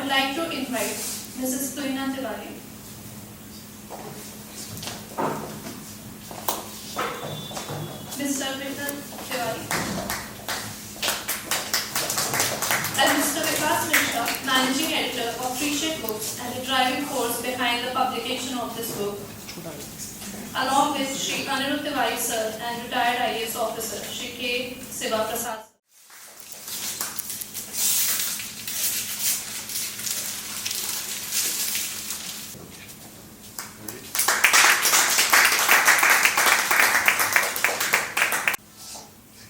would like to invite Mrs. Gita Tewari. Mr. Gita Tewari. And Mr. Managing Editor of Krishna Books and the driving force behind the publication of this book, along with ShriAnirudh Tewari sir and retired IAS officer Shri Siva Prasad.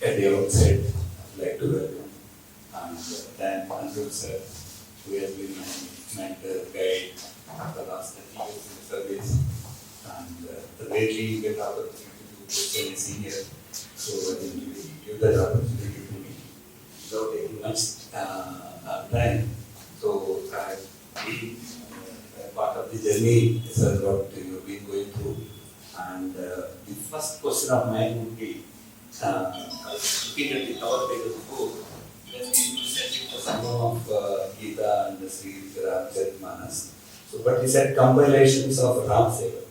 At the outset, I'd like to welcome and thank Anirudh sir, who has been my mentor, guide for the last 30 years in service, and lately get the opportunity to question a senior, so I think he will give that opportunity to me without taking much time. So I've been part of the journey, sir, what you've been going through, and the first question of mine would be, looking at the cover page of the book, when we sent the sangam of Gita and the Gita Ramcharitmanas. So, but he said Contemplations of Ram Sewak.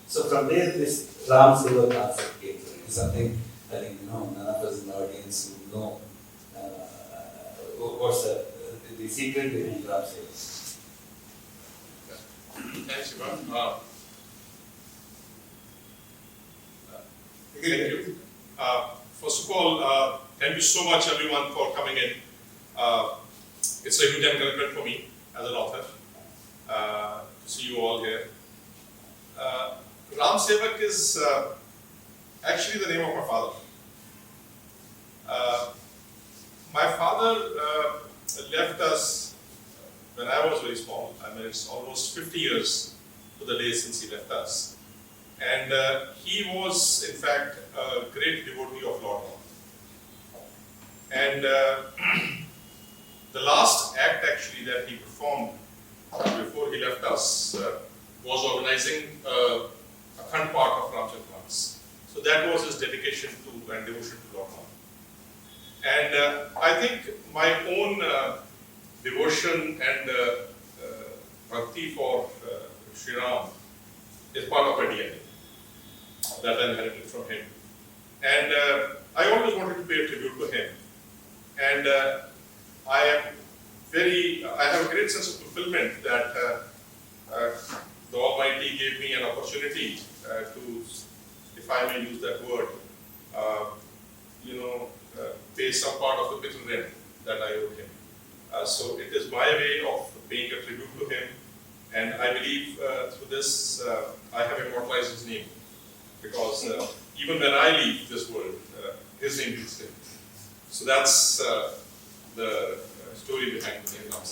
So from there, this Ram Sewak concept came. So it is something I think none of us in the audience would know what's the secret behind Ram Sewak. Thanks, Shiva. Thank you. First of all, thank you so much everyone for coming in. It's a huge encouragement for me as an author to see you all here. Ram Sewak is actually the name of my father. My father left us when I was very small. I mean, it's almost 50 years to the day since he left us. And he was, in fact, a great devotee of Lord. And the last act actually that he performed before he left us was organizing a Akhand part of Ramcharitmanas. So that was his dedication to and devotion to Lord. And I think my own devotion and bhakti for Shri Ram is part of my DNA that I inherited from him. And I always wanted to pay a tribute to him. And I have a great sense of fulfillment that the Almighty gave me an opportunity to, if I may use that word, pay some part of the little rent that I owe him. So it is my way of paying a tribute to him. And I believe through this, I have immortalized his name. Because even when I leave this world, his name will stay. So that's the story behind the name of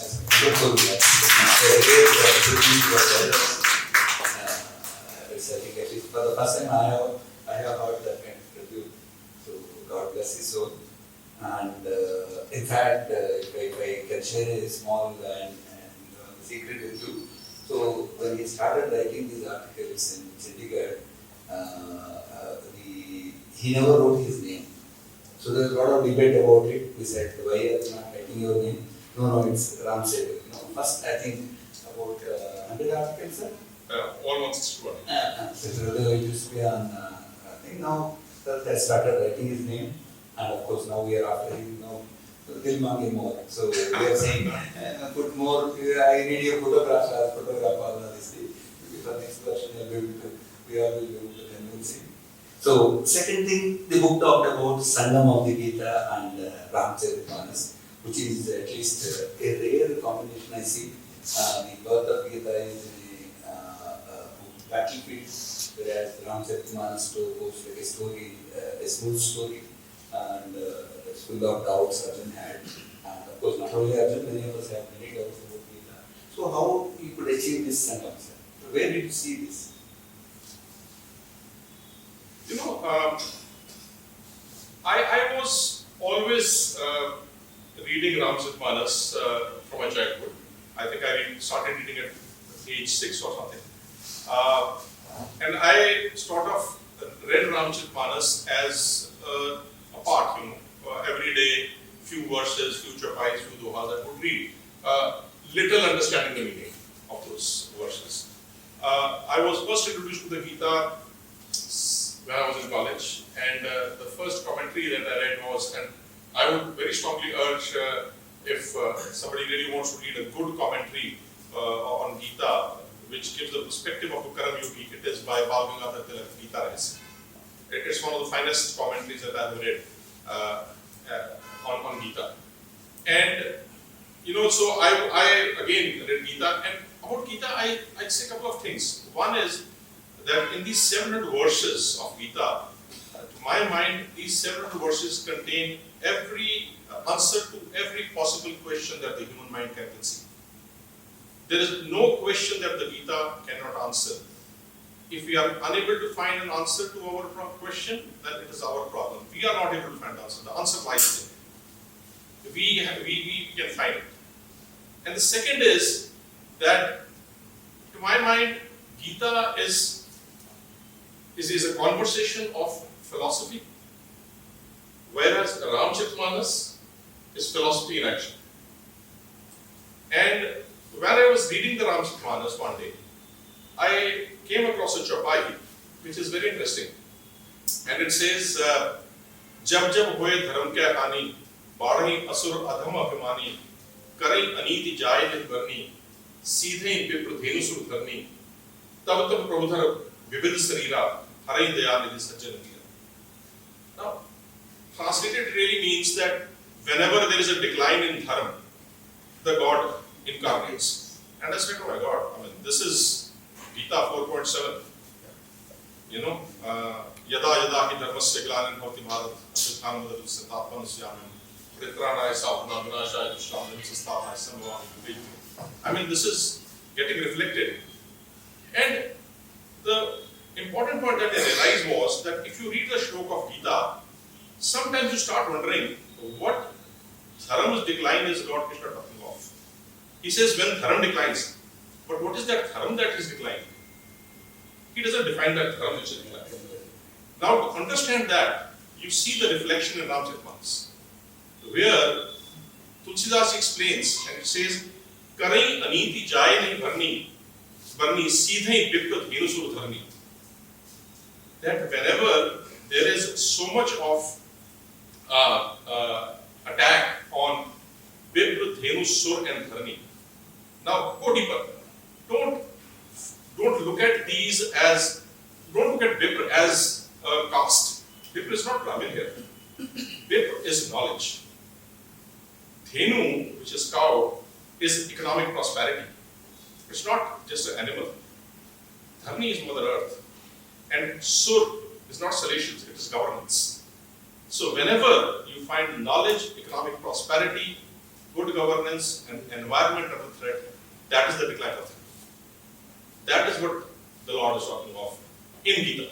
I think at least for the first time I have heard that kind of tribute. So God bless his soul. And in fact, if I can share a small and secret with you. So when he started writing these articles in Chandigarh, he never wrote his name. So there was a lot of debate about it. We said, why are you not writing your name? No, it's Ram Sewak. First I think about 100 articles, sir? Almost 1. So it used to be on, I think now they started writing his name. And of course now we are after him now. Till more. So we are saying, put more, I need your photograph all of this thing. For next version, we all will be able to convince him. So, second thing, the book talked about Sangam of the Gita and Ramcharitmanas, which is at least a rare combination I see. The birth of Gita is a battlefield, whereas Ramcharitmanas goes like a story, a smooth story, and it's full of doubts Arjun had. And of course, not only Arjun, many of us have many doubts about Gita. So, how you could achieve this Sangam, sir? Where did you see this? I was always reading Ramcharitmanas from my childhood. I think I started reading at age 6 or something. And I sort of read Ramcharitmanas as a part, every day, few verses, few chapais, few dohas I would read. little understanding the meaning of those verses. I was first introduced to the Gita when I was in college, and the first commentary that I read was, and I would very strongly urge if somebody really wants to read a good commentary on Gita, which gives the perspective of a Karam Yogi, it is by Bhagavad Gita. It's one of the finest commentaries that I've read on Gita. And so I again read Gita, and about Gita I'd say a couple of things. One is that in these 700 verses of Gita, to my mind, these 700 verses contain every answer to every possible question that the human mind can conceive. There is no question that the Gita cannot answer. If we are unable to find an answer to our question, then it is our problem. We are not able to find the answer. The answer lies there. We can find it. And the second is that, to my mind, Gita is a conversation of philosophy, whereas Ramcharitmanas is philosophy in action. And when I was reading the Ramcharitmanas one day, I came across a chapai, which is very interesting. And it says, Jab jab hoye dharam kya hani, badhi asur adham abhimani, karai aniti jaye jit barni, seedhe vipra dhenu sur dharni, tab tab prabhudhar vivid sarira, harai daya nidhi sajjan nidhi. Now, translated really means that whenever there is a decline in dharma, the God incarnates. And I said, oh my God, this is Gita 4.7. Yada yada hi dharmasya glanim bhavati bharat, asuttham madadu satapam syamam, pritranaya sapna vinashaya dushtamam sastapaya samavami. This is getting reflected. And the important point that I realized was that if you read the shlok of Gita, sometimes you start wondering what dharma's decline is Lord Krishna talking of. He says when dharma declines, but what is that dharma that is declining? He doesn't define that dharma which is declining. Now to understand that, you see the reflection in Ramcharitmanas, where Tulsidas explains and it says, Karai aniti jaye nahi barni seedhe vipra dhenu sur dharni. That whenever there is so much of attack on vipra dhenu sur and dharni. Now go deeper. Don't look at these as, don't look at vipra as a caste. Vipra is not Brahmin here. Vipra is knowledge. Dhenu, which is cow, is economic prosperity. It's not just an animal. Dharni is Mother Earth. And sur is not salacious, it is governance. So whenever you find knowledge, economic prosperity, good governance, and environment under threat, that is the decline of Dharma. That is what the Lord is talking of in Gita,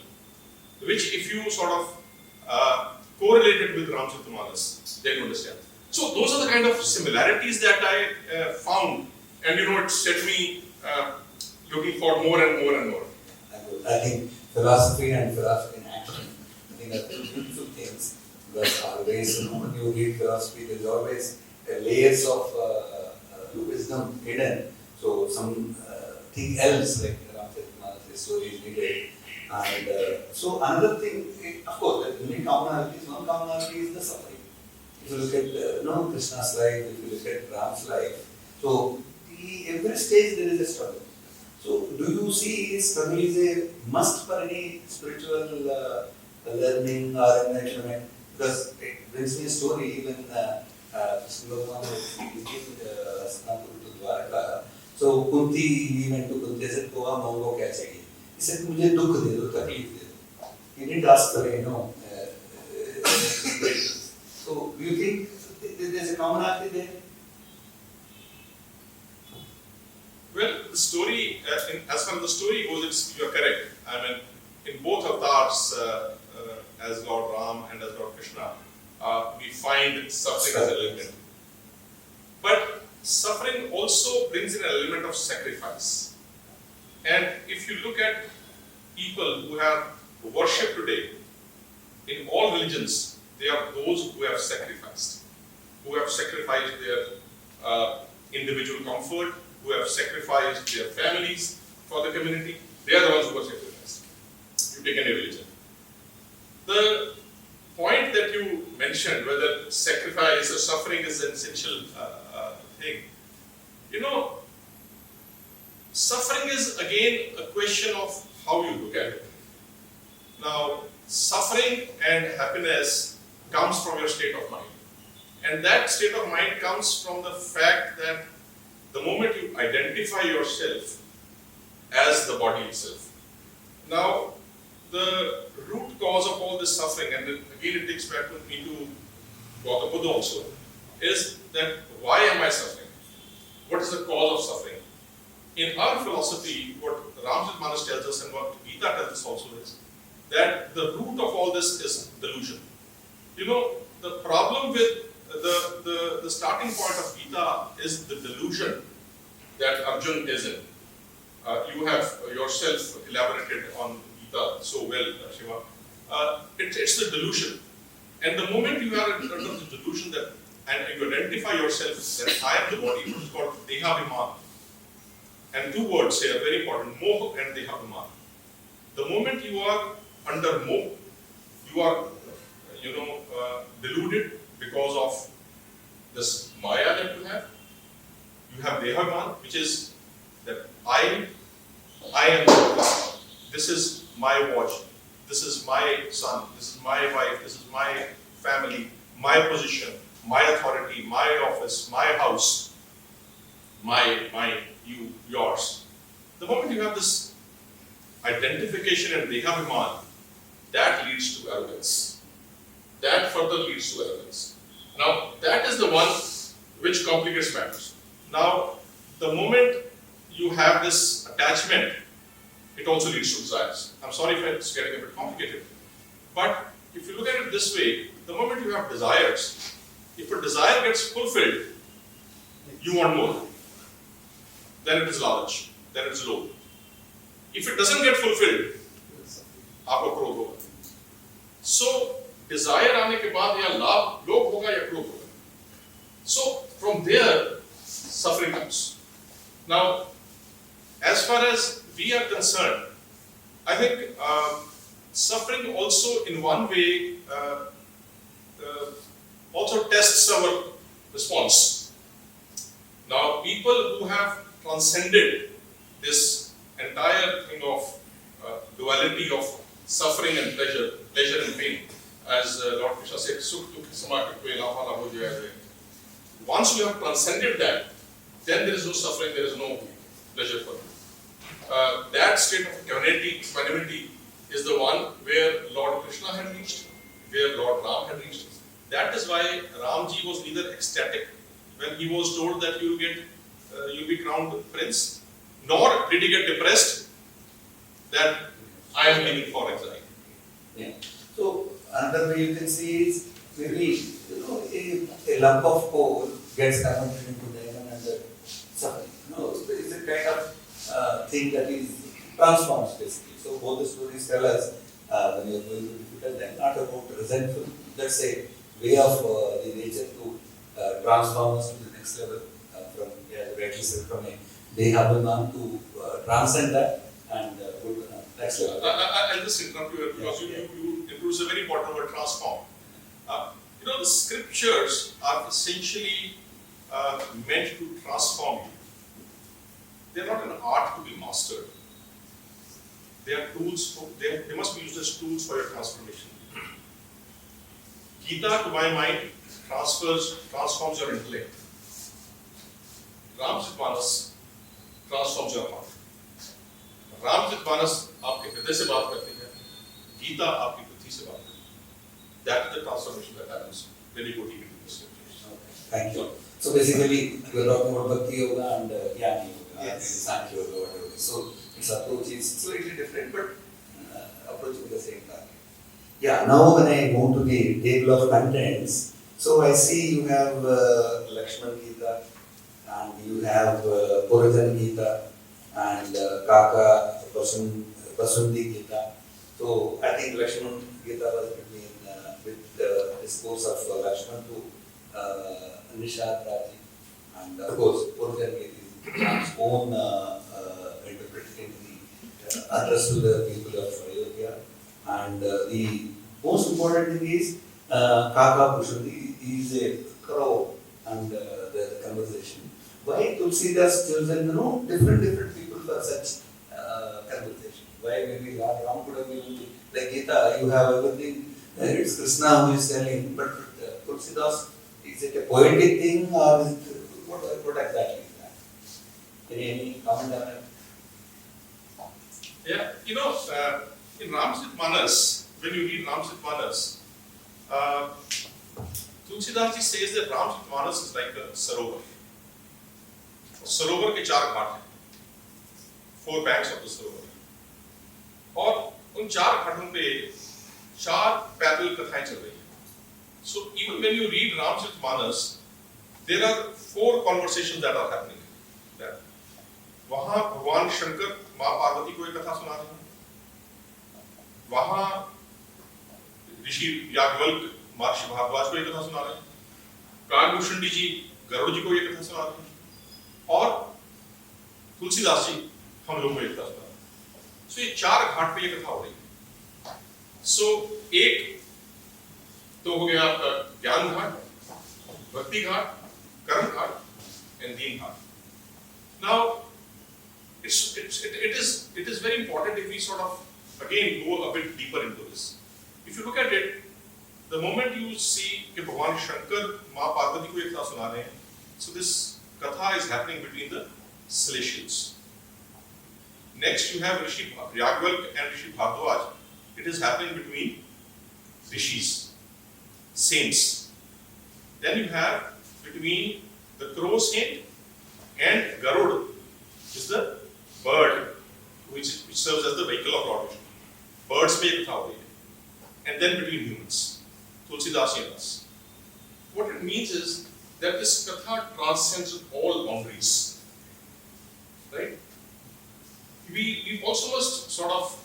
which if you sort of correlate it with Ramcharitmanas, then you understand. So those are the kind of similarities that I found, and it set me looking for more and more and more. I think philosophy and philosophy in action, I think are two beautiful things, because always, when you read philosophy, there is always layers of wisdom hidden. So something else like Ramcharitmanas, story is needed. And so another thing, of course, the only commonality is the suffering. If you look at Krishna's life, if you look at Ram's life, so every stage there is a struggle. So do you see struggle is a must for any spiritual learning or enlightenment? Because it brings me a story when Krishna was speaking to Dwarka. So Kunti, he went to Kunti and said, "Koha mango kya chahiye?" He said, "Mujhe dukh de do, takleef de do." He didn't ask for So do you think there is a commonality there? Well, the story, as far as the story goes, you are correct. In both avatars, as Lord Ram and as Lord Krishna, we find suffering as an element. But suffering also brings in an element of sacrifice. And if you look at people who have worship today, in all religions, they are those who have sacrificed their individual comfort, who have sacrificed their families for the community. They are the ones who are sacrificed. You take any religion. The point that you mentioned, whether sacrifice or suffering is an essential thing, suffering is again a question of how you look at it. Now, suffering and happiness comes from your state of mind. And that state of mind comes from the fact that the moment you identify yourself as the body itself. Now, the root cause of all this suffering, and again it takes back me to Gautam Buddha also, is that why am I suffering? What is the cause of suffering? In our philosophy, what Ramcharitmanas tells us and what Gita tells us also is that the root of all this is delusion. The problem with the starting point of Gita is the delusion that Arjun is in. You have yourself elaborated on Gita so well, Shiva. It's the delusion. And the moment you are under the delusion that, and you identify yourself that I am the body, which is called Dehabhiman. And two words here, very important, Moh and Dehabhiman. The moment you are under Moh, you are, deluded because of this Maya that you have. You have Dehabhiman, which is that I am the body. This is my watch. This is my son. This is my wife. This is my family, my position, my authority, my office, my house, you, yours. The moment you have this identification and Dehabhiman, that leads to arrogance. That further leads to arrogance. Now, that is the one which complicates matters. Now, the moment you have this attachment, it also leads to desires. I'm sorry if it's getting a bit complicated. But if you look at it this way, the moment you have desires, if a desire gets fulfilled, you want more. Then it is large, then it is low. If it doesn't get fulfilled, आपको क्रोध होगा. So, desire आने के बाद या लाभ लोभ होगा या क्रोध होगा. So, from there, suffering comes. Now, as far as we are concerned, I think suffering also in one way also tests our response. Now, people who have transcended this entire thing of duality of suffering and pleasure and pain, as Lord Krishna said, Sukh Dukh Samakit Koi Labha Na Ho Jaya. Once you have transcended that, then there is no suffering, there is no pleasure for you. That state of equanimity is the one where Lord Krishna had reached, where Lord Ram had reached. That is why Ramji was neither ecstatic when he was told that you will be crowned prince, nor did he get depressed that I am leaving for exile. Yeah. So another way you can see is maybe a lump of coal gets converted into diamond and suffering. It's a kind of thing that is transforms basically. So both the stories tell us when you are going through difficult time, not about resentful. That's a way of the nature to transform us to the next level from, rightly said, from a Dehabhiman to transcend that and go to the next level. I'll just interrupt you because you introduce a very important word, transform. The scriptures are essentially meant to transform you. They are not an art to be mastered. They are tools they must be used as tools for your transformation. Gita, to my mind, transforms your intellect. Ramcharitmanas transforms your heart. Ramcharitmanas आपके हृदय से बात करती है, गीता आपकी बुद्धि से बात करती है. That is the transformation that happens when you go deep into the scriptures. Thank you. So basically, we are talking about Bhakti Yoga and Jnana Yoga, and Sankhya Yoga, whatever. So its approach is slightly different, but approaching the same target. Yeah. Now when I go to the table of contents, so I see you have Lakshman Gita, and you have Purajan Gita, and Kaka Basundi Gita. So I think Lakshman Gita was between with the discourse of Lakshman to Nishad Raji, And of course, originally it is Ram's own interpretation, the address to the people of Ayodhya. And the most important thing is Kaka Pushandi is a crow and the conversation. Why Tulsidas chosen different people for such conversation? Why maybe Lord Ram could have been like Gita, you have everything, it's Krishna who is telling, but Tulsidas, is it a poetic thing or is it, what exactly is that? Any comment on that? Yeah, in Ramcharitmanas, when you read Ramcharitmanas, Tulsidas ji says that Ramcharitmanas is like a sarovar. सरोवर के 4 घाट हैं, 4 banks of the सरोवर, और उन 4 घाटों पे 4 पैदल कथाएं चल रही हैं. So even when you read Ramcharitmanas, there are 4 conversations that are happening. That वहाँ भगवान शंकर माँ पार्वती को एक कथा सुना रहे हैं, वहाँ ऋषि याज्ञवल्क्य महर्षि भारद्वाज को एक कथा सुना रहे हैं, काकभूषणी जी गरुड़ जी को एक कथा सुना रहे हैं, और तुलसीदास जी हम लोग को एक कथा सुना रहे हैं. सो ये 4 घाट पे ये कथा हो रही है. सो एक तो हो गया आपका ज्ञान घाट, भक्ति घाट, कर्म Ghat and Deen Ghat. Now it is very important if we sort of again go a bit deeper into this. If you look at it, the moment you see कि भगवान शंकर माँ पार्वती को एक कथा सुना रहे हैं, so this katha is happening between the celestials. Next you have Rishi Yagjvalkya and Rishi Bhardwaj. It is happening between rishis, saints. Then you have between the crow saint and Garud, which is the bird which serves as the vehicle of Lord Vishnu. Birds में एक कथा हो रही है. And then between humans, Tulsidasi and us. What it means is that this katha transcends all boundaries. Right? We also must sort of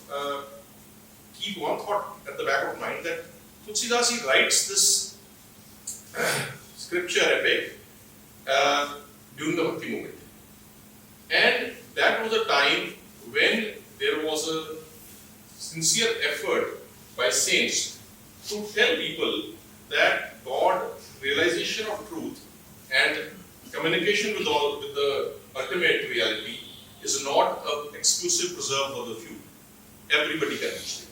keep one thought at the back of mind that Tulsidasi writes this scripture epic during the Bhakti movement. And that was a time when there was a sincere effort by saints to tell people that God, realization of truth and communication with the ultimate reality is not an exclusive preserve for the few. Everybody can reach there.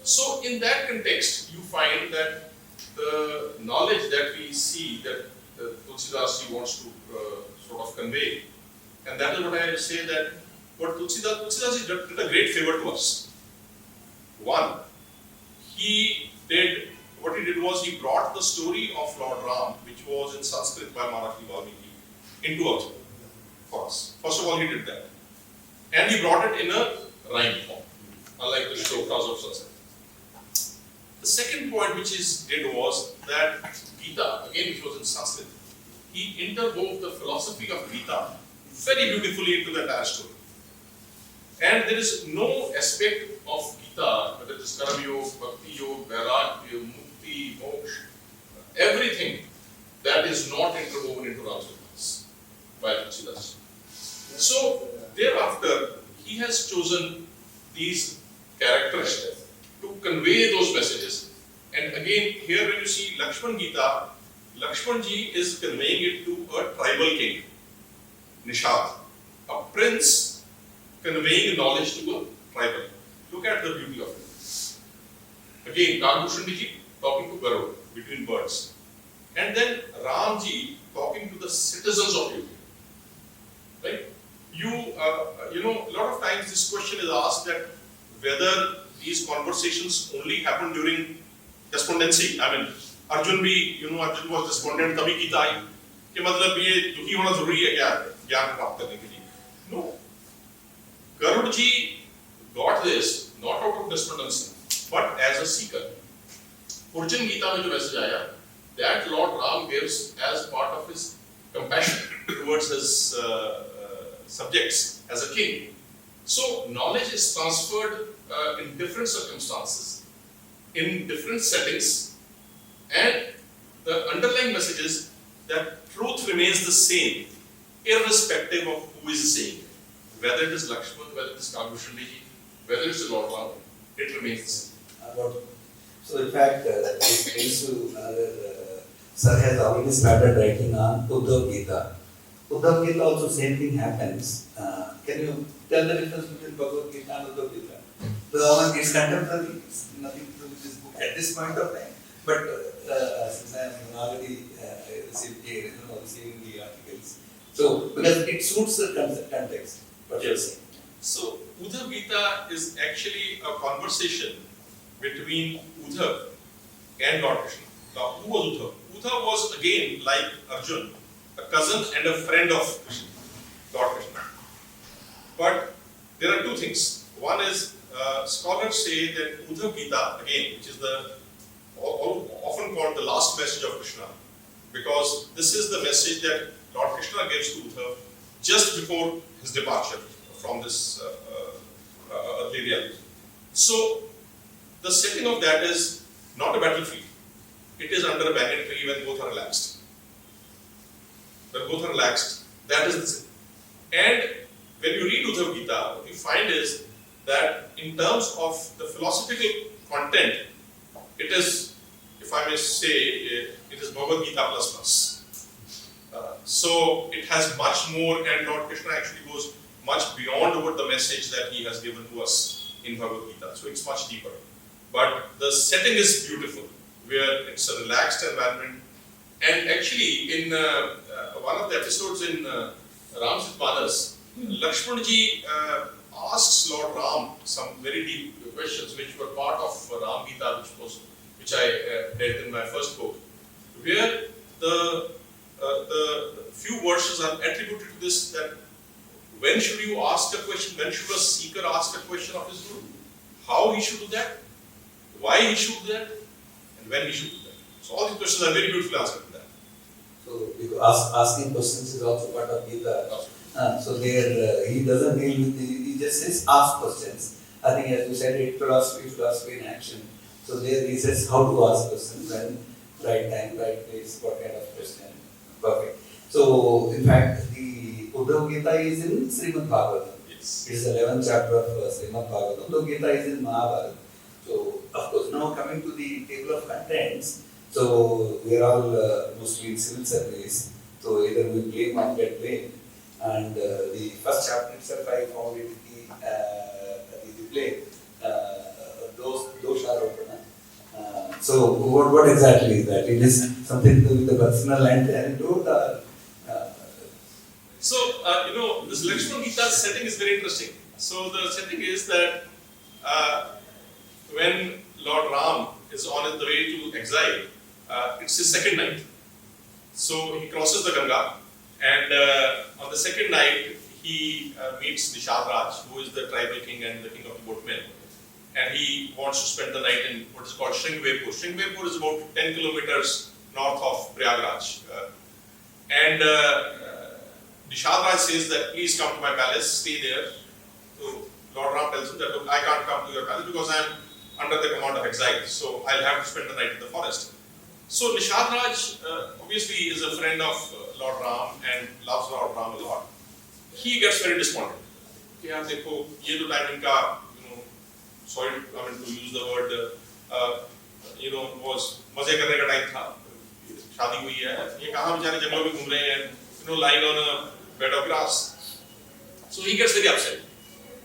So in that context, you find that the knowledge that we see that Tulsidasi wants to sort of convey, and that is what I say that what Tulsidasi did a great favor to us. One, what he did was he brought the story of Lord Ram, which was in Sanskrit by Maharishi Valmiki, into earth for us. First of all, he did that. And he brought it in a rhyme form, unlike the shlokas of Sanskrit. The second point which he did was that Gita, again which was in Sanskrit, he interwove the philosophy of Gita very beautifully into the entire story. And there is no aspect of Gita, whether it is Karma Yoga, Bhakti Yoga, Vairagya, Mukti, Moksha, everything that is not interwoven into Ramcharitmanas by Tulsidas. So, thereafter, he has chosen these characters to convey those messages. And again, here when you see Lakshman Gita, Lakshman ji is conveying it to a tribal king, Nishad, a prince conveying knowledge to a tribal. Look at the beauty of it. Again, Kagbhushan ji talking to Garud between birds. And then Ram ji talking to the citizens of India. Right? A lot of times this question is asked that whether these conversations only happen during despondency. I mean, Arjun was despondent, तभी गीता आई कि मतलब ये दुखी होना जरूरी है क्या ज्ञान प्राप्त करने के लिए? No. Garud ji got this not out of despondency, but as a seeker. Urjan Gita में जो message आया, that Lord Ram gives as part of his compassion towards his subjects as a king. So knowledge is transferred in different circumstances, in different settings, and the underlying messages that truth remains the same, irrespective of who is saying it. Whether it is Lakshman, whether it is Kalushandiji, whether it is Lord Ram, it remains the same. So in fact, it brings to another, Sir has already started writing on Uddhav Gita. Uddhav Gita also same thing happens. Can you tell the difference between Bhagavad Gita and Uddhav Gita? The one is contemporary, it's nothing to do with this book at this point of time. But since I am already receiving the articles, so because it suits the context, what you are saying. So Uddhav Gita is actually a conversation between Uddhav and Lord Krishna. Now, who was Uddhav? Uddhav was again like Arjun, a cousin and a friend of Krishna, Lord Krishna. But there are two things. One is scholars say that Uddhav Gita, again, which is the often called the last message of Krishna, because this is the message that Lord Krishna gives to Uddhav just before his departure from this earthly reality. So the setting of that is not a battlefield. It is under a banyan tree when both are relaxed. When both are relaxed, that is the setting. And when you read Uddhav Gita, what you find is that in terms of the philosophical content, it is, if I may say, it is Bhagavad Gita plus plus. So it has much more, and Lord Krishna actually goes much beyond what the message that he has given to us in Bhagavad Gita. So it's much deeper. But the setting is beautiful, where it's a relaxed environment. And actually, in one of the episodes in Ram Sewak, Lakshmanji asks Lord Ram some very deep questions, which were part of Ram Gita, which I read in my first book, where the few verses are attributed to this, that when should you ask a question, when should a seeker ask a question of his guru, how he should do that, why he should do that, and when he should do that. So all these questions are very beautifully answered in that. So because asking questions is also part of Gita. So there he doesn't deal with he just says ask questions. I think as you said, it philosophy in action. So there he says how to ask questions, when, right time, right place, what kind of question. Perfect. So in fact, the Uddhav Gita is in Srimad Bhagavatam. Yes. It is the 11th chapter of Srimad Bhagavatam. Uddhav Gita is in Mahabharata. So of course, now coming to the table of contents. So we are all mostly in civil service. So either we blame or get blamed. And the first chapter itself, I found it the blame. Those are open. So what exactly is that? It is something to do with the personal anecdote or? So, this Lakshman Gita setting is very interesting. So the setting is that when Lord Ram is on his way to exile, it's his second night. So he crosses the Ganga, and on the second night he meets Nishadraj, who is the tribal king and the king of the boatmen. And he wants to spend the night in what is called Shringverpur. Shringverpur is about 10 kilometers north of Prayagraj. And Nishadraj says that please come to my palace, stay there. So Lord Ram tells him that look, I can't come to your palace because I am under the command of exile. So I'll have to spend the night in the forest. So Nishadraj obviously is a friend of Lord Ram and loves Lord Ram a lot. He gets very despondent. Yeah, dekho, ye to time inka, sorry, to use the word, was मजे करने का time था, शादी हुई है, ये कहाँ बेचारे जंगलों में घूम रहे हैं, lying on a bed of grass. So he gets very upset,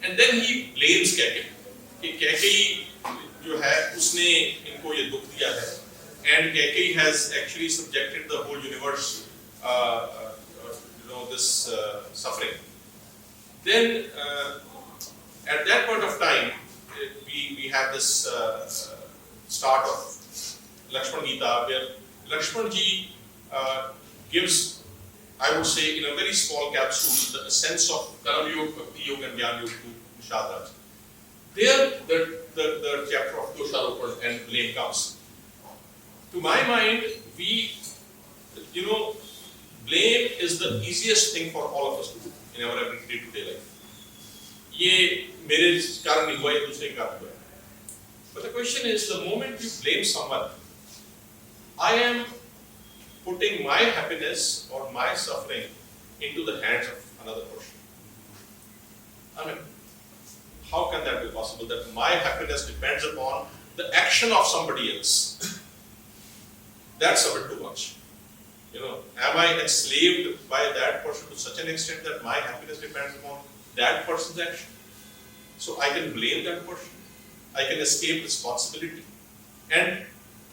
and then he blames Kaikeyi. कि Kaikeyi जो है उसने इनको ये दुख दिया है, and Kaikeyi has actually subjected the whole universe, this suffering. Then at that point of time, we have this start of Lakshman Gita, where Lakshman ji gives, I would say, in a very small capsule, the sense of Karma Yoga, Bhakti Yoga, and Jnana Yoga to Nishadraj. There, the chapter of Dosharopan and blame comes. To my mind, blame is the easiest thing for all of us to do in our day-to-day life. ये मेरे कारण नहीं हुआ, ये दूसरे कारण हुआ. But the question is, the moment you blame someone, I am putting my happiness or my suffering into the hands of another person. I mean, how can that be possible that my happiness depends upon the action of somebody else? That's a bit too much. Am I enslaved by that person to such an extent that my happiness depends upon that person's action? So I can blame that person. I can escape responsibility. And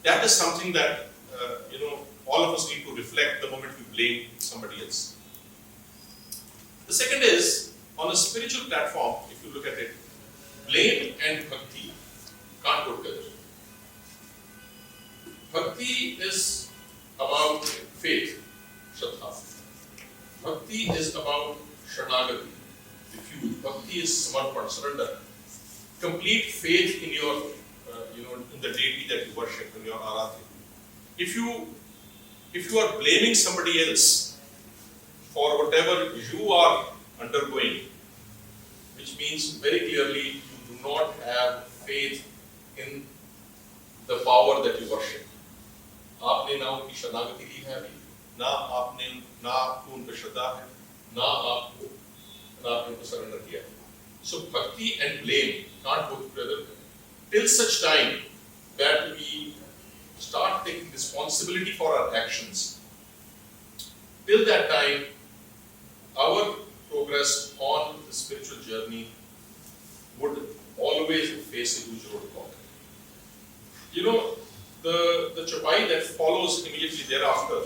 that is something that, all of us need to reflect the moment we blame somebody else. The second is, on a spiritual platform, if you look at it, blame and bhakti can't go together. Bhakti is about faith, Shraddha. Bhakti is about Sharanagati, refuge. Bhakti is samarpan, surrender. Complete faith in your, in the deity that you worship, in your aradhya. If you are blaming somebody else for whatever you are undergoing, which means very clearly you do not have faith in the power that you worship. आपने ना उनकी शरणागति ली है अभी, ना आपको उन पे श्रद्धा है, ना आपने उनको सरेंडर किया है. So bhakti and blame can't go together till such time that we start taking responsibility for our actions. Till that time, our progress on the spiritual journey would always face a huge roadblock. The chapai that follows immediately thereafter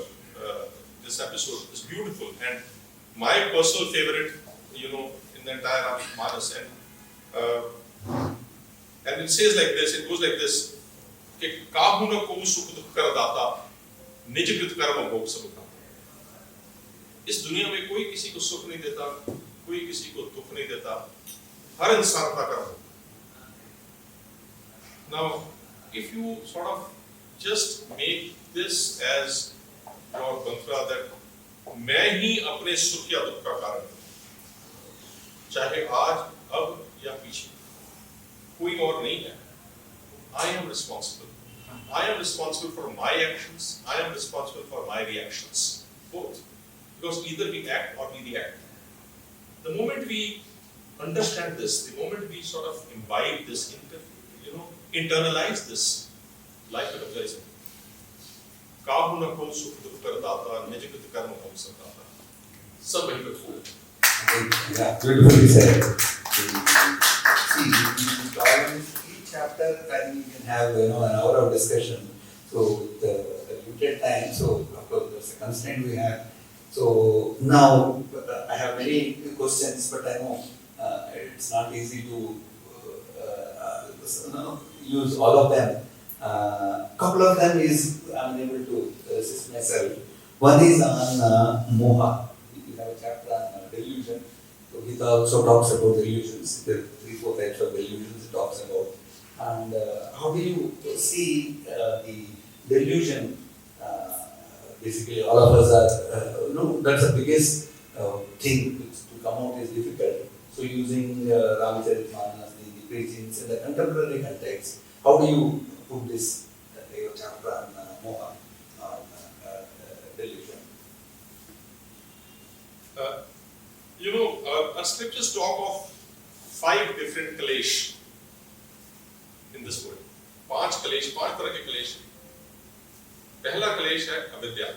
this episode is beautiful, and my personal favorite, in the entire Ramcharitmanas, and it says like this, it goes like this, कि काहू न को सुख दुख कर दाता, निज कृत कर्म भोग सब का. इस दुनिया में कोई किसी को सुख नहीं देता, कोई किसी को दुख नहीं देता, हर इंसान का कर्म. Now, if you sort of just make this as your mantra that मैं ही अपने सुख या दुख का कारण हूं, चाहे आज, अब या पीछे, कोई और नहीं है. I am responsible. I am responsible for my actions. I am responsible for my reactions. Both. Because either we act or we react. The moment we understand this, the moment we sort of imbibe this, internalize this, life becomes very simple. काहू न को सुख दुख कर दाता, निज कृत कर्म भोग सब दाता. सब वही पे फूल. Yeah, beautifully said. See, each chapter, I think you can have an hour of discussion. So the limited time. So of course that's a constraint we have. So now I have many questions, but I know it's not easy to use all of them. Couple of them is I'm able to resist myself. One is on moha. You have a chapter on delusion. So Gita also talks about delusions. There are 3-4 types of delusions it talks about. And how do you see the delusion? Basically, all of us are, that's the biggest thing which to come out is difficult. So using Ramcharitmanas, the preachings in the contemporary context, how do you put this chapter on moha, on delusion? Our scriptures talk of 5 different kalesh in this world. 5 कलेश, 5 तरह के कलेश. पहला कलेश है अविद्या.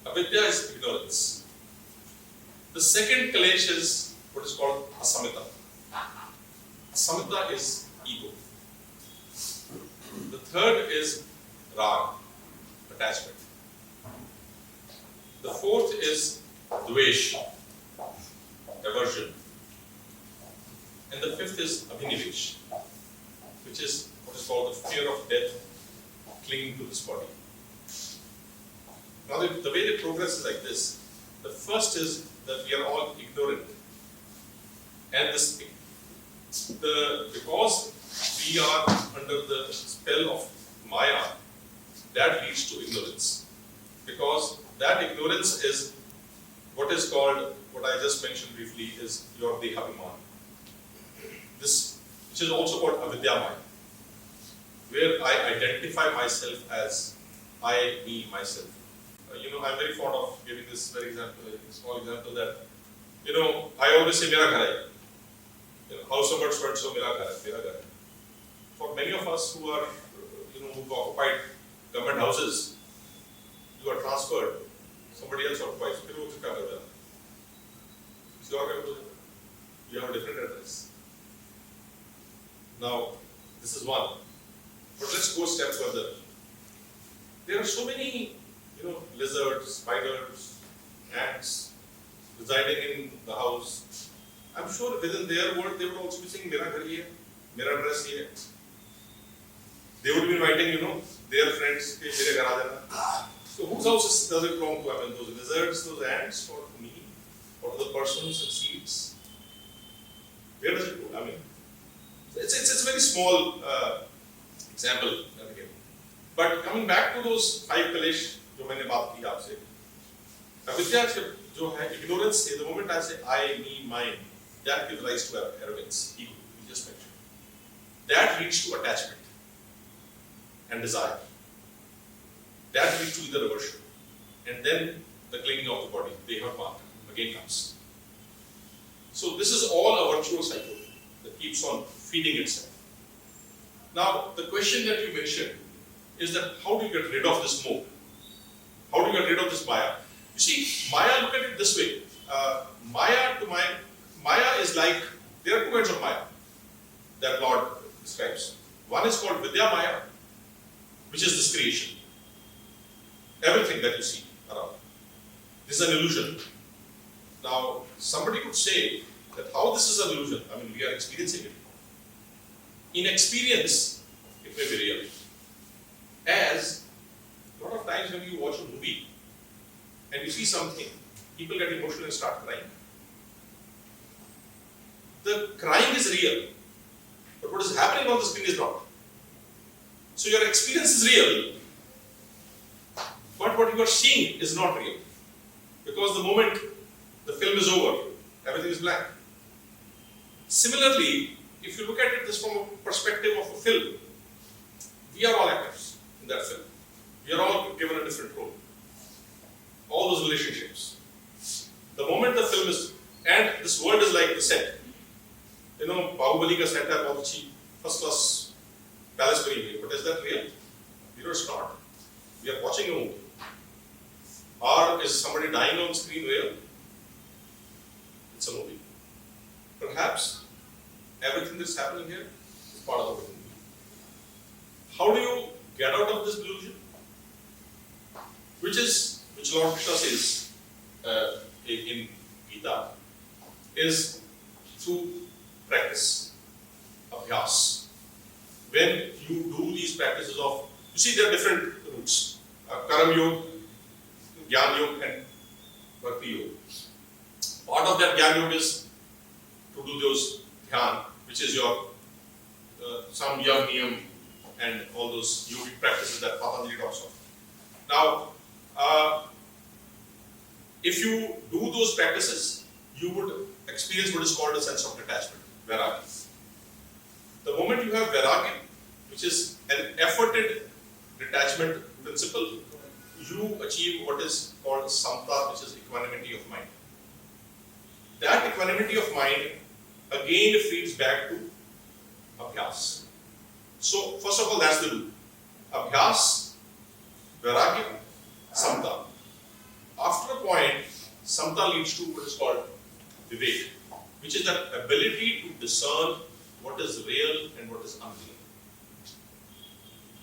Avidya is ignorance. The second kalesh is what is called asamita. Asamita is ego. The third is rag, attachment. The fourth is dvesh, aversion. And the fifth is abhinivesh, which is what is called the fear of death, clinging to this body. Now the way the progress is like this. The first is that we are all ignorant. And because we are under the spell of Maya, that leads to ignorance. Because that ignorance is what is called, what I just mentioned briefly, is your dehabhiman. This, which is also called avidyamaya, where I identify myself as I, me, myself. I'm very fond of giving this very small example that, I always say, Mera ghar hai. House number so Mera ghar hai, Mera ghar hai. For many of us who are, who occupied government houses, you are transferred, somebody else occupies, you have a different address. Now, this is one. But let's go a step further. There are so many, lizards, spiders, ants residing in the house. I'm sure within their world they would also be saying, Mera ghar ye hai, Mera address ye hai. They would be inviting, their friends, ke mere ghar aa jana. So whose house does it belong to? I mean, those lizards, those ants, or to me, or to the persons and seeds? Where does it go? I mean, it's a very small example that I gave. But coming back to those 5 kalesh, जो मैंने बात की आपसे, अविद्या जो है, ignorance से, the moment I say I, me, mine, that gives rise to arrogance, ego, we just mentioned. That leads to attachment and desire. That leads to either aversion, and then the clinging of the body, deha again comes. So this is all a virtual cycle that keeps on feeding itself. Now, the question that you mentioned is that how do you get rid of this moh? How do you get rid of this maya? You see, maya, look at it this way. Maya is like, there are 2 kinds of maya that Lord describes. One is called Vidya Maya, which is this creation. Everything that you see around. This is an illusion. Now, somebody could say that how this is an illusion, I mean, we are experiencing it. In experience, it may be real. As a lot of times when you watch a movie and you see something, people get emotional and start crying. The crying is real, but what is happening on the screen is not. So your experience is real, but what you are seeing is not real. Because the moment the film is over, everything is blank. Similarly, if you look at it this from a perspective of a film, we are all actors in that film. We are all given a different role. All those relationships. The moment the film is, and this world is like the set. Bahubali ka set hai bahut achhi, first class palace bani hui, but is that real? It's not. We are watching a movie. Or is somebody dying on screen real? It's a movie. Perhaps everything that's happening here is part of the movie. How do you get out of this delusion? Which Lord Krishna says in Gita, is through practice, abhyas. When you do these practices of, you see there are different routes, Karam Yoga, Jnana Yoga and Bhakti Yoga. Part of that Jnana Yoga is to do those dhyan, which is your some yam niyam and all those yogic practices that Patanjali talks of. Now, if you do those practices, you would experience what is called a sense of detachment, vairagya. The moment you have vairagya, which is an efforted detachment principle, you achieve what is called samta, which is equanimity of mind. That equanimity of mind again feeds back to abhyas. So, first of all, that's the rule. Abhyas, vairagya, samta. After a point, samta leads to what is called vivek, which is that ability to discern what is real and what is unreal.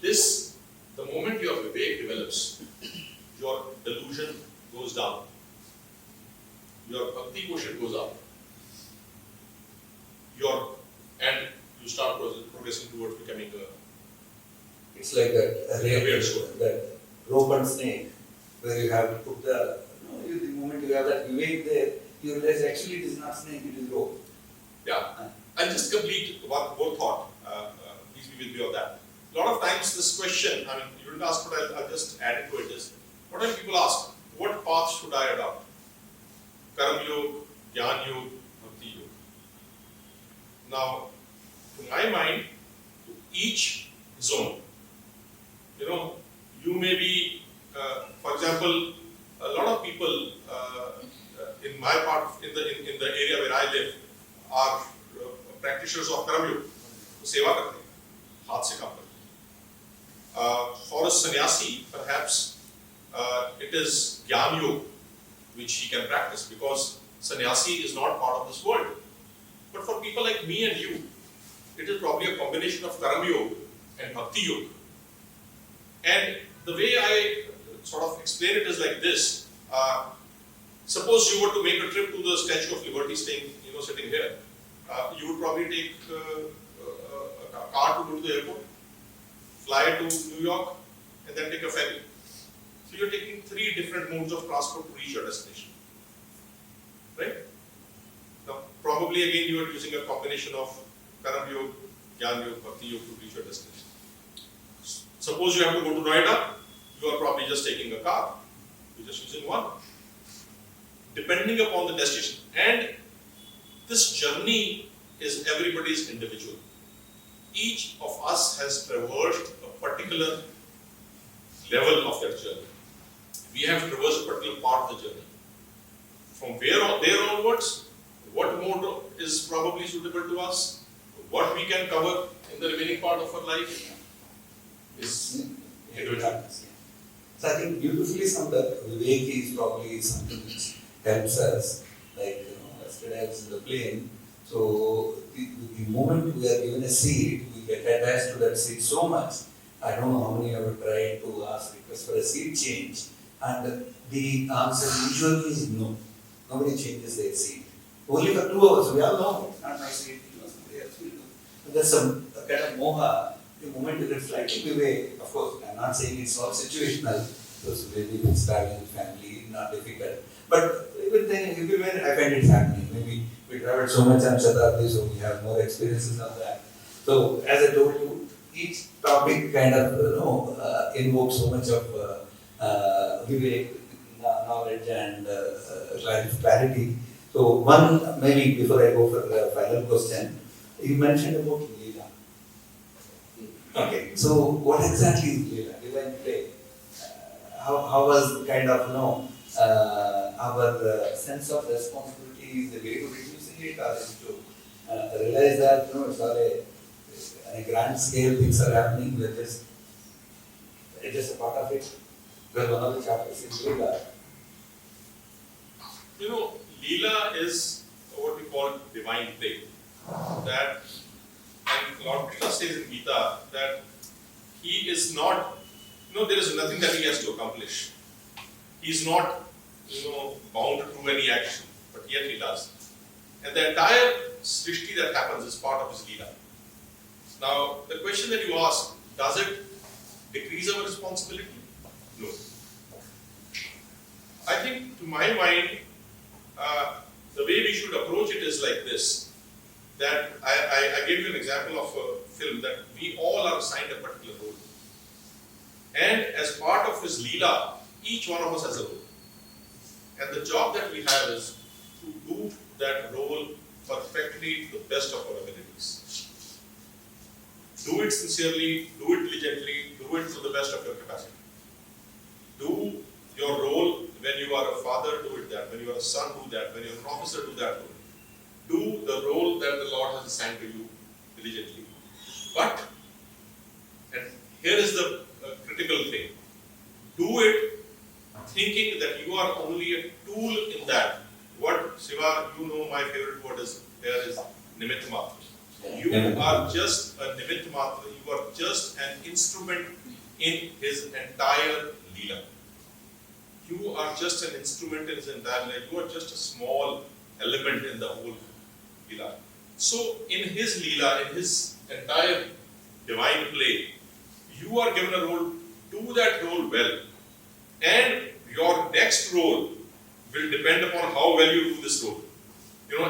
This, the moment your vivek develops, your delusion goes down, your bhakti quotient goes up, and you start progressing towards becoming a. It's like that rope and snake, where you have to put the moment you have that vivek there, you realize actually it is not snake, it is rope. Yeah, I'll just complete one more thought. Please be with me on that. A lot of times this question, I mean, you didn't ask, but I'll just add it to it is, what do people ask? What path should I adopt? Karma Yoga, Jnana Yoga, Bhakti Yoga. Now, to my mind, to each zone, you may be example, a lot of people in my part, in the area where I live, are practitioners of Karam Yoga, सेवा करते हैं, हाथ से काम करते हैं. For a sannyasi, perhaps it is Gyan Yoga which he can practice, because sannyasi is not part of this world. But for people like me and you, it is probably a combination of Karam Yoga and Bhakti Yoga. And the way I sort of explain it is like this. Suppose you were to make a trip to the Statue of Liberty, sitting here. You would probably take a car to go to the airport, fly to New York, and then take a ferry. So you're taking 3 different modes of transport to reach your destination. Right? Now, probably again you are using a combination of Karam Yoga, Gyan Yoga, Bhakti Yoga to reach your destination. Suppose you have to go to Noida, you are probably just taking a car. You're just using one. Depending upon the destination. And this journey is everybody's individual. Each of us has traversed a particular level of that journey. We have traversed a particular part of the journey. From there onwards, what mode is probably suitable to us, what we can cover in the remaining part of our life is individual. So I think beautifully summed up, Vivek is probably something which helps us. Like, yesterday I was in the plane, so the moment we are given a seat, we get attached to that seat so much. I don't know how many have tried to request for a seat change, and the answer usually is no. Nobody changes their seat. Only for 2 hours, we all know it's not my seat, somebody else will do. But there's some kind of moha. The moment you get slightly away, of course, I'm not saying it's all situational, because maybe it's traveling with family, not difficult. But even then, everywhere I find it's happening. Maybe we traveled so much on Shatabdi, so we have more experiences of that. So, as I told you, each topic kind of invokes so much of vivek, knowledge and clarity. So, one maybe before I go for the final question, you mentioned about Leela. Okay, so what exactly is Leela? Divine play. How was kind of our sense of responsibility, is the way to reducing it, or is to realize that it's all a grand scale, things are happening, we're just a part of it. Because one of the chapters is Leela. Leela is what we call divine play. That, and Lord Krishna says in Gita that he is not, there is nothing that he has to accomplish. He is not, bound to do any action, but yet he does. And the entire Srishti that happens is part of his Leela. Now, the question that you ask, does it decrease our responsibility? No. I think, to my mind, the way we should approach it is like this. That I gave you an example of a film that we all are assigned a particular role. And as part of his Leela, each one of us has a role. And the job that we have is to do that role perfectly to the best of our abilities. Do it sincerely, do it diligently, do it to the best of your capacity. Do your role when you are a father, do it that. When you are a son, do that. When you are an officer, do that role. Do the role that the Lord has assigned to you diligently. But, and here is the critical thing, do it thinking that you are only a tool in that. What, Siva, my favorite word is Nimitta Matra. You are just a Nimitta Matra, you are just an instrument in his entire Leela. You are just an instrument in his entire Leela. You are just a small element in the whole Leela. So, in his Leela, in his entire divine play, you are given a role, do that role well. And your next role will depend upon how well you do this role.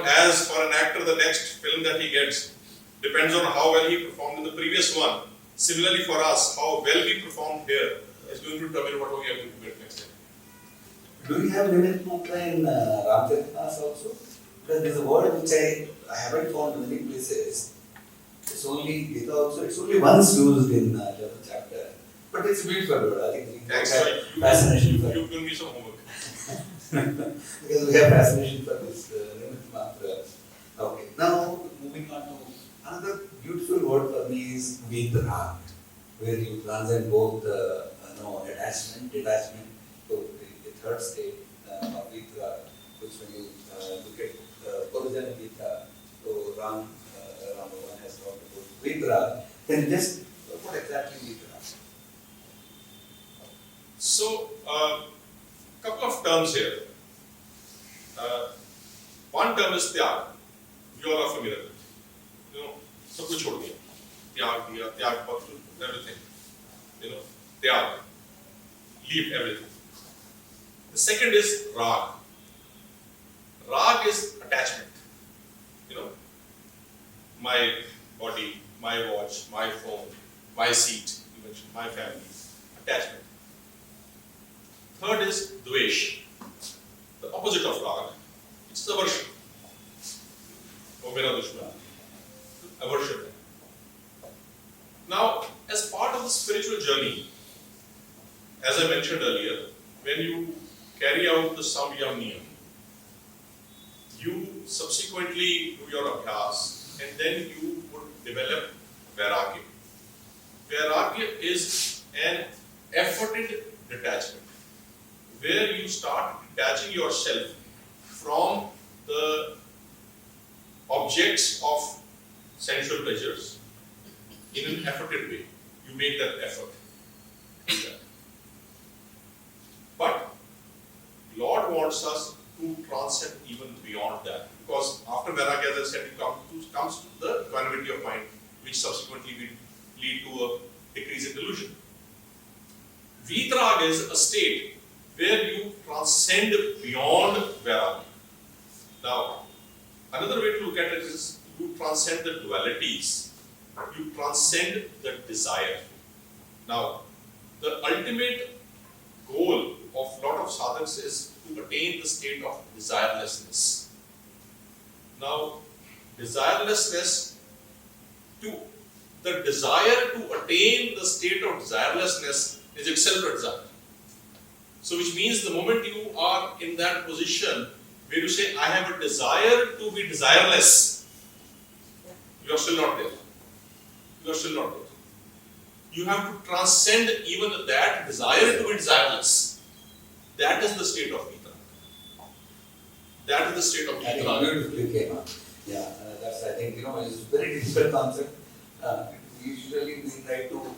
As for an actor, the next film that he gets depends on how well he performed in the previous one. Similarly for us, how well we performed here is going to determine what we have to do next time. Do you have Nimitta Matra in Ramcharitmanas also? Because there's a word which I haven't found in many places. It's only Gita also, it's only once used in the chapter. But but it's a beautiful word. I think we Thanks, have sir. fascination for You've given me some homework. because we have fascination for this Nimitta Matra. Okay, now moving on to another beautiful word for me is Vidrag, where you transcend both attachment, detachment. So the third state of Vidrag, which when you look at original Gita, so Ram Bhagavad has talked about Vidrag. Can you just what exactly Vidrag? So, couple of terms here. One term is त्याग. You all are familiar with it. सब कुछ छोड़ दिया. त्याग दिया, त्याग पत्र, everything. त्याग. Leave everything. The second is rag. Rag is attachment. My body, my watch, my phone, my seat, you mentioned, my family. Attachment. Third is dvesh, the opposite of rag, which is aversion. Oh, mera dushman. Aversion. Now, as part of the spiritual journey, as I mentioned earlier, when you carry out the samyam niyam, you subsequently do your abhyas, and then you would develop vairagya. Vairagya is an efforted detachment, where you start detaching yourself from the objects of sensual pleasures in an efforted way. You make that effort. But Lord wants us to transcend even beyond that, because after vairagya, as I said, comes to the equanimity of mind, which subsequently will lead to a decrease in delusion. Vitrag is a state where you transcend beyond vairagya. Now, another way to look at it is you transcend the dualities, you transcend the desire. Now, the ultimate goal of a lot of sadhaks is to attain the state of desirelessness. Now, desirelessness, the desire to attain the state of desirelessness is itself a desire. So, which means the moment you are in that position where you say, I have a desire to be desireless, you are still not there. You are still not there. You have to transcend even that desire to be desireless. That is the state of Gita. That is the state of I think Gita. beautifully came up. Yeah, that's, I think, it's a very difficult concept. Usually we try to,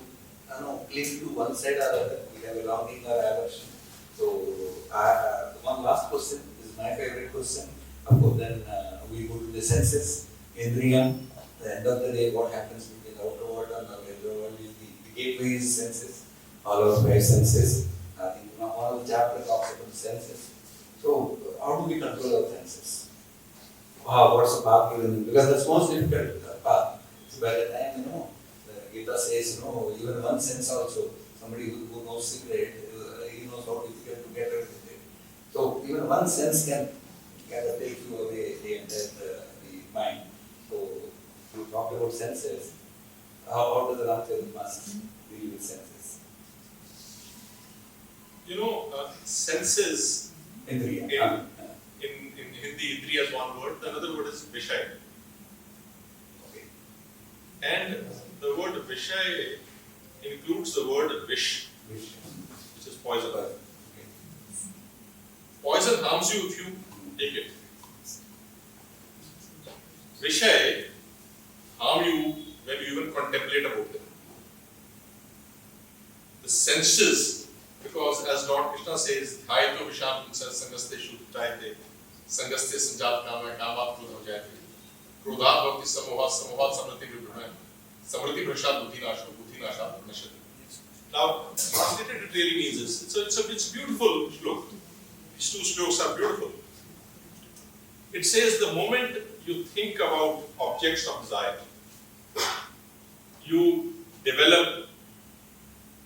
cling to one side or other. We have a longing or aversion. So, one last question is my favorite question. Of course, then we go to the senses, Indriyam. At the end of the day, what happens between the outer world and the inner world is the gateway is senses, all our five senses. I think all the chapter talks about the senses. So, how do we control our senses? What's the path given? Because that's most difficult, the path. So, by the time, the Gita says, even one sense also, somebody who knows secret, he knows how difficult to get rid of it. So, even one sense can kind of take you away the entire the mind. So, you talk about senses. How does the Ramcharitmanas deal with senses? Senses Indriya. in Hindi, Indriya is one word, the another word is Vishay. Okay. And the word Vishay includes the word Vish, Which? which is poison. Okay. Poison harms you if you take it. Vishay harm you when you even contemplate about them. The senses, because as Lord Krishna says, Dhyato Visham Sangaste Shuddhayate, Sangaste Sanjat Kama Kama Krodham Jayate, Krodhat Bhakti Samohat Samohat Samriti Vibhran, Samriti Vrishad Buddhi Nasha Nashati. Now, translated it really means this. It's a beautiful shlok. These two shloks are beautiful. It says the moment you think about objects of desire, you develop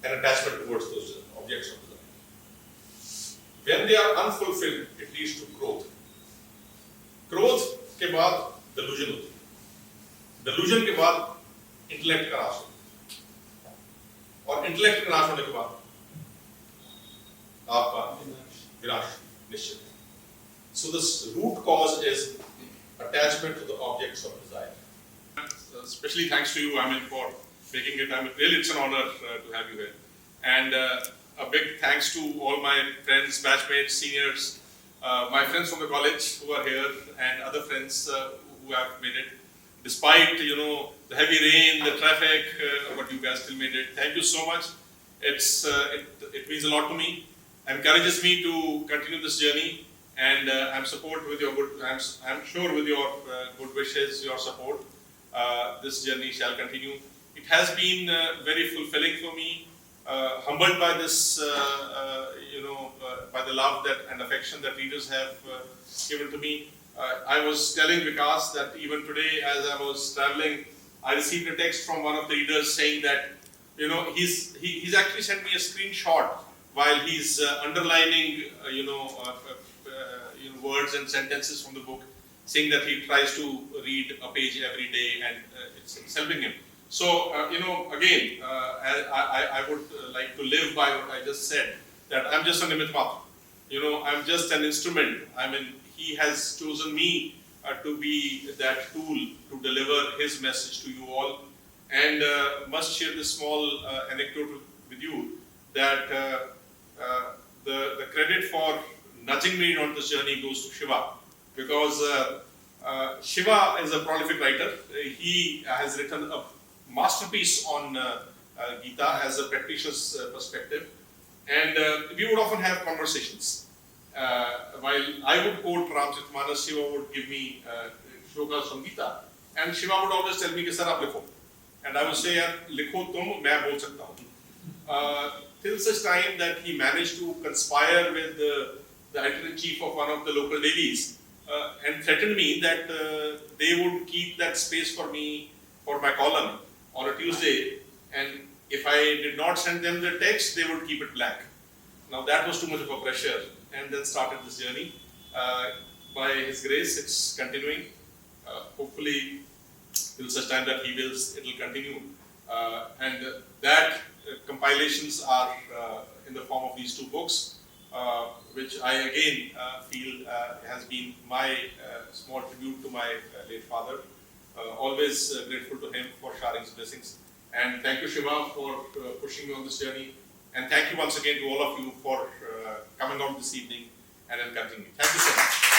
an attachment towards those objects of desire. When they are unfulfilled, it leads to growth. Growth के बाद delusion होती है. Delusion के बाद intellect का नाश होता है. और इंटेलेक्ट का नाश होने के बाद आपका विनाश निश्चित है. So this root cause is attachment to the objects of desire. Especially thanks to you, I mean, for making it. I mean, really, it's an honor to have you here. And a big thanks to all my friends, batchmates, seniors, my friends from the college who are here, and other friends who have made it. Despite, you know, the heavy rain, the traffic, but you guys still made it. Thank you so much. It means a lot to me. Encourages me to continue this journey, and I'm support with your good. I'm sure with your good wishes, your support, this journey shall continue. It has been very fulfilling for me. Humbled by this, by the love and affection that readers have given to me. I was telling Vikas that even today, as I was traveling, I received a text from one of the readers saying that, he's actually sent me a screenshot while he's underlining, words and sentences from the book, saying that he tries to read a page every day, and it's helping him. So, again, I would like to live by what I just said, that I'm just a nimitt matra. I'm just an instrument. I mean, he has chosen me to be that tool to deliver his message to you all. And must share this small anecdote with you, that the credit for nudging me on this journey goes to Shiva. Because Shiva is a prolific writer. He has written a masterpiece on Gita as a practitioner's perspective, and we would often have conversations. While I would quote Ramcharitmanas, Shiva would give me shlokas from Gita, and Shiva would always tell me कि sir आप लिखो, and I would say यार लिखो तुम, मैं बोल सकता हूँ. Till such time that he managed to conspire with the editor-in-chief of one of the local dailies, and threatened me that they would keep that space for me for my column on a Tuesday, and if I did not send them the text, they would keep it blank. Now that was too much of a pressure, and then started this journey. By His grace, it's continuing. Hopefully, till such time that He wills, it will continue. And that compilations are in the form of these two books, which I again feel has been my small tribute to my late father. Always grateful to him for sharing his blessings. And thank you, Shiva, for pushing me on this journey. And thank you once again to all of you for coming out this evening and encouraging me. Thank you so much.